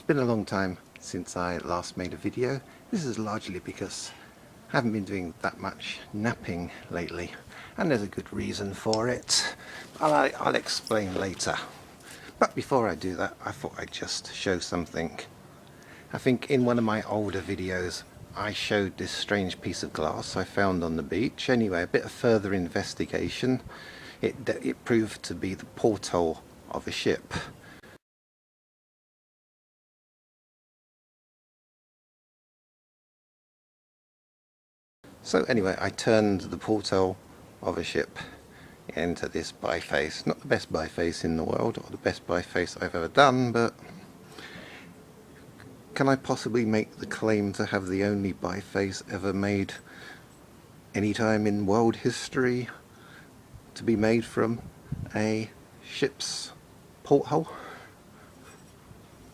It's been a long time since I last made a video. This is largely because I haven't been doing that much napping lately, and there's a good reason for it. I'll explain later. But before I do that, I thought I'd just show something. I think in one of my older videos I showed this strange piece of glass I found on the beach. Anyway, a bit of further investigation, it proved to be the porthole of a ship. So anyway, I turned the porthole of a ship into this biface. Not the best biface in the world, or the best biface I've ever done, but can I possibly make the claim to have the only biface ever made any time in world history to be made from a ship's porthole?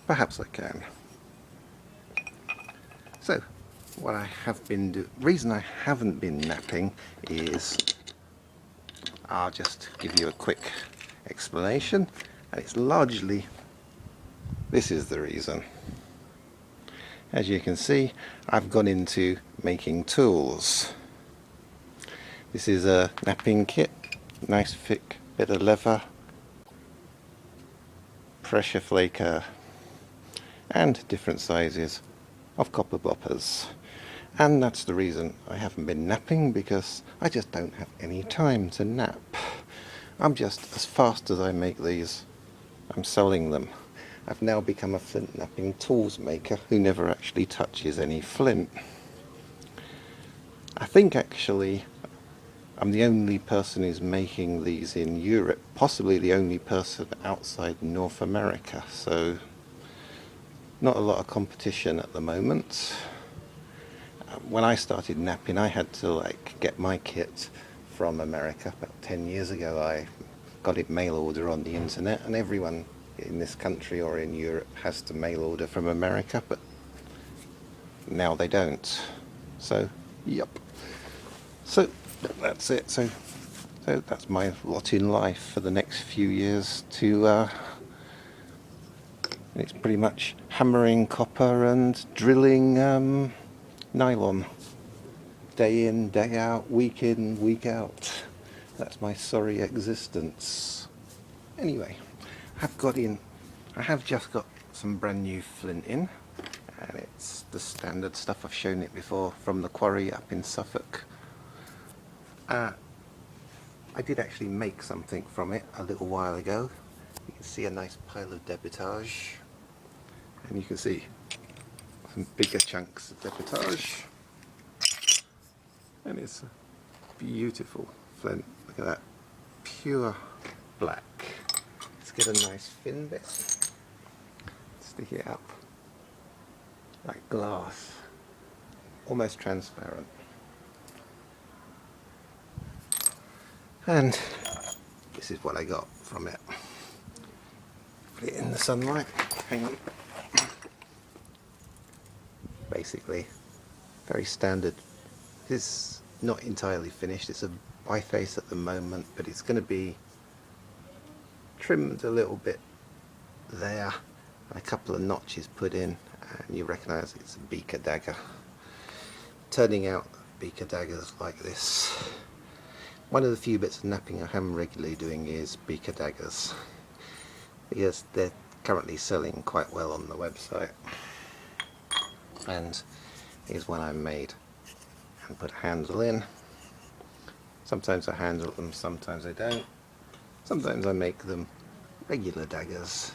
Perhaps I can. So, what I have been reason I haven't been napping is, I'll just give you a quick explanation, and it's largely, this is the reason. As you can see, I've gone into making tools. This is a napping kit, nice thick bit of leather, pressure flaker, and different sizes of copper boppers. And that's the reason I haven't been napping, because I just don't have any time to nap. I'm just, as fast as I make these, I'm selling them. I've now become a flint napping tools maker who never actually touches any flint. I think actually I'm the only person who's making these in Europe, possibly the only person outside North America, so not a lot of competition at the moment. When I started napping, I had to get my kit from America. About 10 years ago I got it mail order on the internet, and everyone in this country or in Europe has to mail order from America, but now they don't. So, yep. So that's it. So that's my lot in life for the next few years. It's pretty much hammering copper and drilling nylon, day in, day out, week in, week out. That's my sorry existence. Anyway, I have just got some brand new flint in, and it's the standard stuff. I've shown it before from the quarry up in Suffolk. I did actually make something from it a little while ago. You can see a nice pile of debitage, and you can see some bigger chunks of debitage, and it's a beautiful flint. Look at that, pure black. Let's get a nice thin bit, stick it up like glass, almost transparent, and this is what I got from it. Put it in the sunlight. Hang on. Basically, very standard. This is not entirely finished. It's a biface at the moment, but it's going to be trimmed a little bit there, and a couple of notches put in, and you recognise it's a Beaker dagger. Turning out Beaker daggers like this. One of the few bits of napping I am regularly doing is Beaker daggers, because they're currently selling quite well on the website. And here's one I made and put a handle in. Sometimes I handle them, sometimes I don't. Sometimes I make them regular daggers.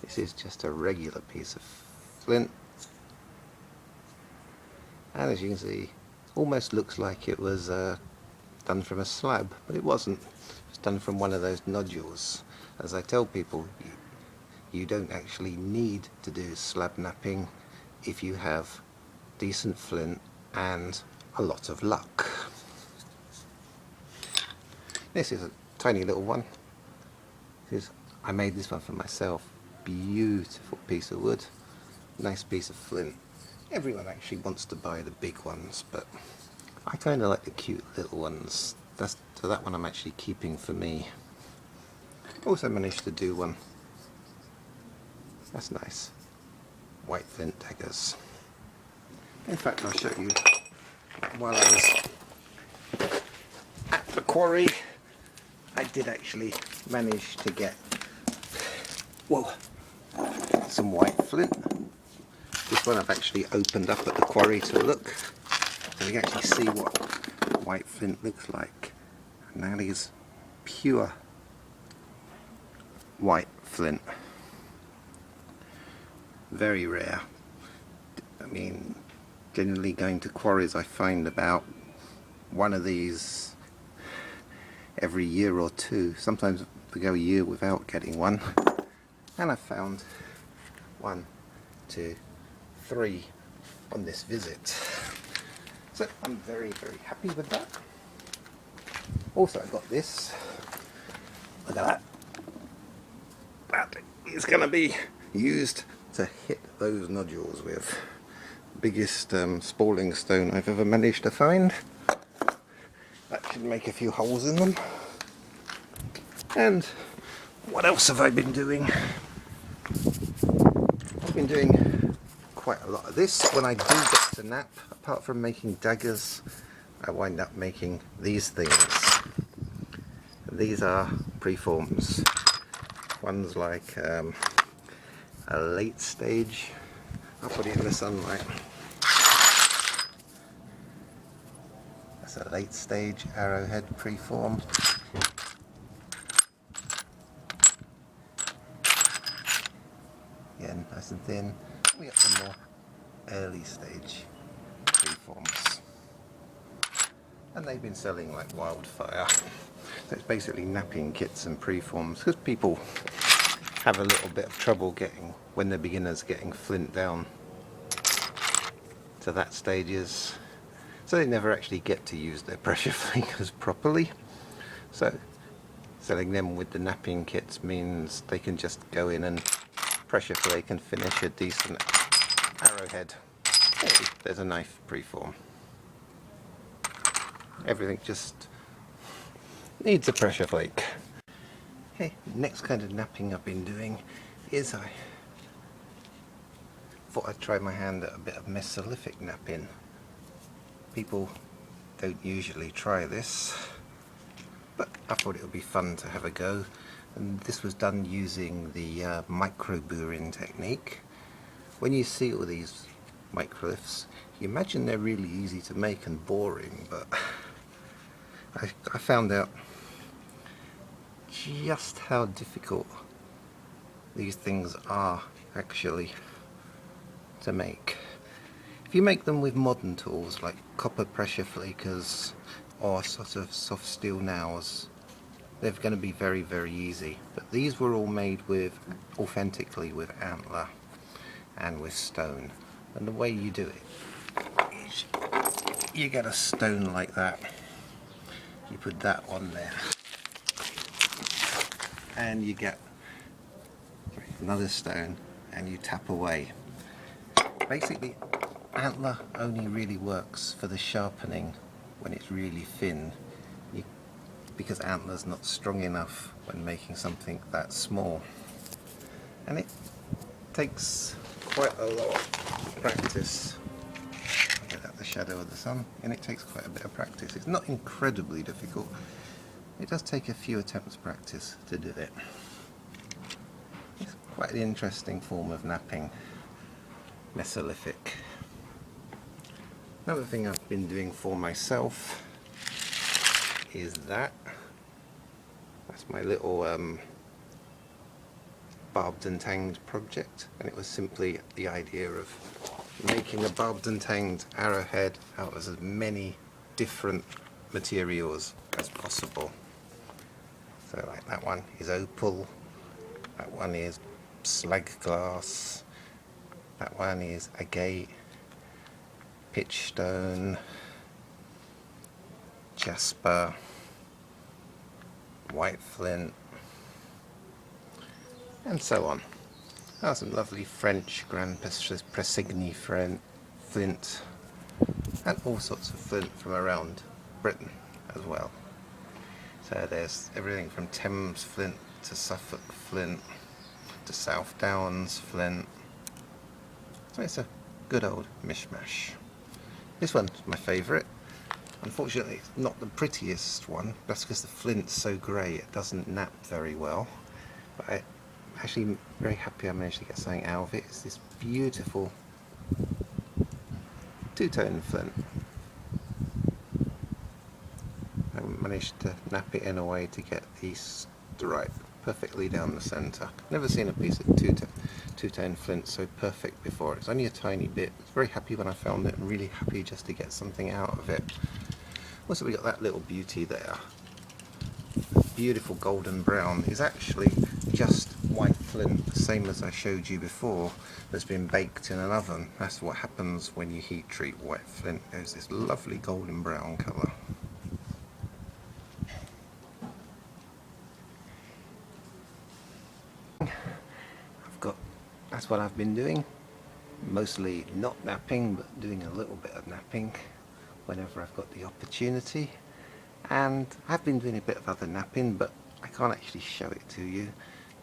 This is just a regular piece of flint, and as you can see, almost looks like it was done from a slab, but it wasn't. It's done from one of those nodules. As I tell people, you don't actually need to do slab napping if you have decent flint and a lot of luck. This is a tiny little one. I made this one for myself. Beautiful piece of wood, nice piece of flint. Everyone actually wants to buy the big ones, but I kind of like the cute little ones. So that one I'm actually keeping for me. Also managed to do one. That's nice. white flint daggers. In fact, I'll show you. While I was at the quarry, I did actually manage to get, whoa, some white flint. This one I've actually opened up at the quarry to look, so you can actually see what white flint looks like. And that is pure white flint. Very rare. I mean, generally going to quarries I find about one of these every year or two. Sometimes we go a year without getting one. And I found 1, 2, 3 on this visit. So I'm very, very happy with that. Also I got this. Look at that. That is going to be used to hit those nodules with. Biggest spalling stone I've ever managed to find. That should make a few holes in them. And what else have I been doing? I've been doing quite a lot of this. When I do get to nap, apart from making daggers, I wind up making these things. These are preforms. One's like a late stage. I'll put it in the sunlight. That's a late stage arrowhead preform. Again, nice and thin. We got some more early stage preforms. And they've been selling like wildfire. So it's basically napping kits and preforms, because people have a little bit of trouble getting, when they're beginners, getting flint down to that stages. So they never actually get to use their pressure flakers properly. So selling them with the napping kits means they can just go in and pressure flake and finish a decent arrowhead. Hey, there's a knife preform. Everything just needs a pressure flake. Okay, next kind of napping I've been doing is I thought I'd try my hand at a bit of Mesolithic napping. People don't usually try this, but I thought it would be fun to have a go. And this was done using the micro boring technique. When you see all these microliths, you imagine they're really easy to make and boring, but I found out just how difficult these things are actually to make. If you make them with modern tools like copper pressure flakers or sort of soft steel nails, they're going to be very, very easy. But these were all made with, authentically, with antler and with stone. And the way you do it is you get a stone like that, you put that on there, and you get another stone and you tap away. Basically, antler only really works for the sharpening when it's really thin, because antler's not strong enough when making something that small. And it takes quite a lot of practice. Get out the shadow of the sun, and it takes quite a bit of practice. It's not incredibly difficult. It does take a few attempts practice to do it. It's quite an interesting form of napping. Mesolithic. Another thing I've been doing for myself is that. That's my little barbed and tanged project, and it was simply the idea of making a barbed and tanged arrowhead out of as many different materials as possible. So like that one is opal, that one is slag glass, that one is agate, pitch stone, jasper, white flint, and so on. Oh, some lovely French Grand Pressigny flint, and all sorts of flint from around Britain as well. So there's everything from Thames flint to Suffolk flint to South Downs flint, So it's a good old mishmash. This one's my favourite. Unfortunately, it's not the prettiest one. That's because the flint's so grey it doesn't nap very well. But I'm actually very happy I managed to get something out of it. It's this beautiful two-tone flint. I managed to nap it in a way to get the stripe perfectly down the centre. Never seen a piece of two-tone flint so perfect before. It's only a tiny bit. I was very happy when I found it and really happy just to get something out of it. Also, we got that little beauty there. Beautiful golden brown is actually just white flint, the same as I showed you before, that's been baked in an oven. That's what happens when you heat treat white flint. There's this lovely golden brown colour. That's what I've been doing. Mostly not napping, but doing a little bit of napping whenever I've got the opportunity. And I've been doing a bit of other napping, but I can't actually show it to you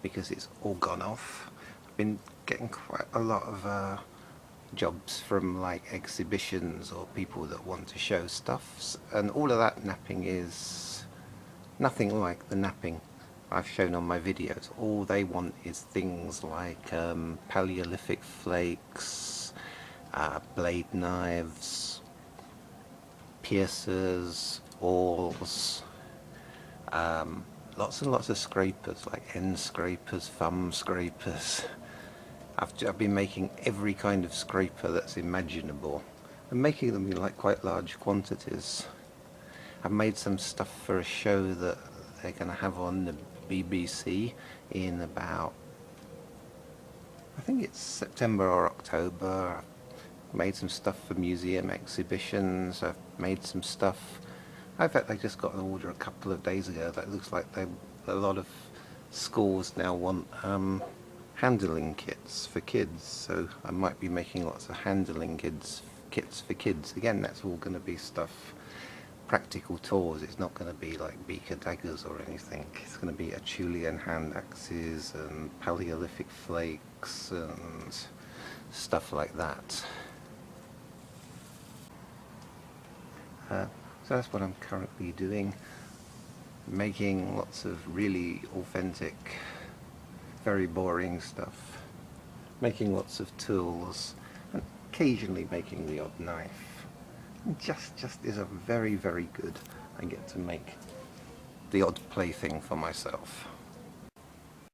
because it's all gone off. I've been getting quite a lot of jobs from like exhibitions or people that want to show stuff, and all of that napping is nothing like the napping I've shown on my videos. All they want is things like Paleolithic flakes, blade knives, piercers, awls, lots and lots of scrapers, like end scrapers, thumb scrapers. I've been making every kind of scraper that's imaginable and making them in like quite large quantities. I've made some stuff for a show that they're going to have on the BBC in about, I think it's September or October. I've made some stuff for museum exhibitions. I've made some stuff. In fact, I just got an order a couple of days ago that looks like a lot of schools now want handling kits for kids, so I might be making lots of handling kits for kids. Again, that's all going to be stuff, practical tools. It's not going to be like Beaker daggers or anything. It's going to be Acheulean hand axes and Paleolithic flakes and stuff like that. So that's what I'm currently doing, making lots of really authentic, very boring stuff, making lots of tools, and occasionally making the odd knife. And just is a very, very good. I get to make the odd plaything for myself.